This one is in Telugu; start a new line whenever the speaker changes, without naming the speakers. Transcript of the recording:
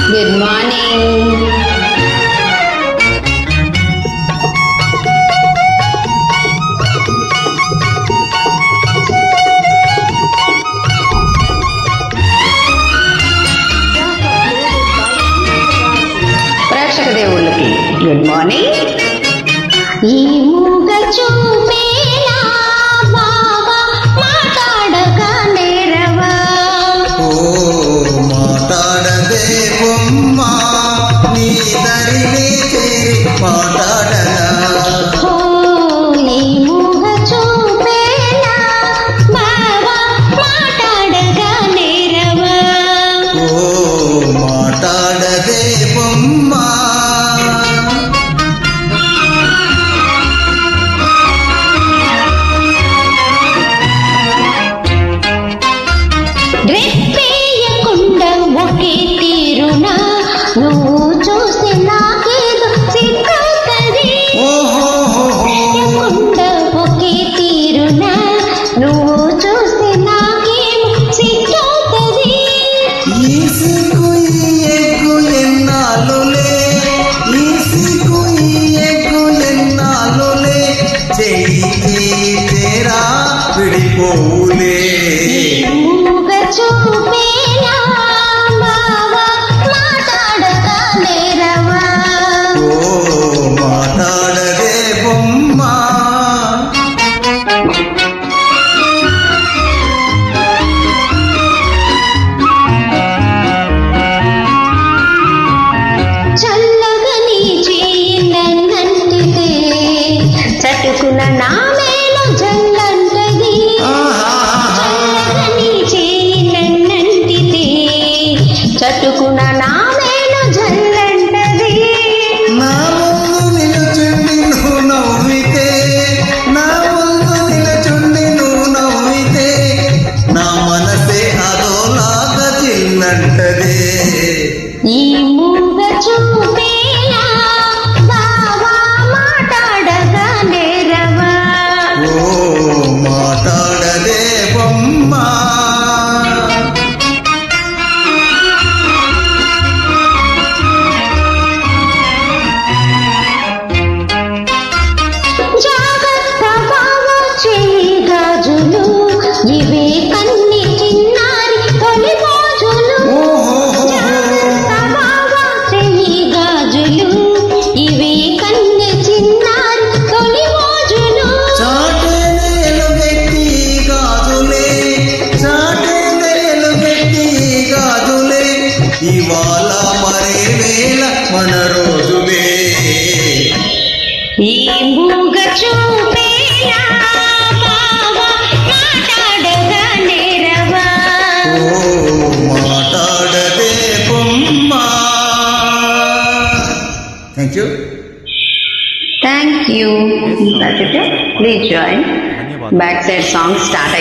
Good morning. ప్రేక్షక దేవుళ్ళకి గుడ్ మార్నింగ్. ఈ మూగ చూపేలా బాబా మాట్లాడగా నేరవా.
మాట్లాడదే బొమ్మ నీ దరిని చేరి మాట్లాడనా.
ఈ మూగ చూపేలా బాబా మాట్లాడగా నేరవా.
మాట్లాడదే బొమ్మ
రెప్పేయకుండా ఒకే తీరునా నువ్వు చూస్తే నాకేదో సిగ్గవుతుంది. రెప్పేయకుండా ఒకే తీరునా నువ్వు చూస్తే నాకేమో సిగ్గవుతుంది.
ఈ సిగ్గు ఈ ఎగ్గు ఎన్నాళ్ళులే, ఈ సిగ్గు ఈ ఎగ్గు ఎన్నాళ్ళులే, చెయ్యి తేరా విడిపోవులే.
మూగ చూపేలా బావా మాట్లాడగా నేరవా.
మాట్లాడదే బొమ్మ
చల్లగా నీ చెయ్యి నన్నంటితే చటుకున నా మేలు జల్లంటది. చల్లగా నీ చెయ్యి నన్నంటితే చటుకున నా మేలు జల్లంటది.
నా ముందు నిలుచుండి నువ్వు నవ్వితే, నా ముందు నిలుచుండి నువ్వు నవ్వితే, నా మనసే అదోలాగా చిన్నంటదే.
ఈ మూగ చూపేలా బావా మాట్లాడగా నేరవా.
మాట్లాడదే బొమ్మ
జాగ్రత్త బావా చెయ్యి గాజులు ఇవే కన్ని చిన్నారి తొలి మోజులు. జాగ్రత్త బావా చెయ్యి గాజులు ఇవే కన్ని చిన్నారి తొలి మోజులు.
చాటేలు పెట్టి గాజులే, చాటేలు పెట్టి గాజులే, ఇవాళ మరే వేళ మన రోజులే.
ఈ మూగ చూపేలా బావా మాట్లాడగా నేరవా.
మాట్లాడదే బొమ్మ. Thank you.
Thank you. That's it. Please join. Backside song start.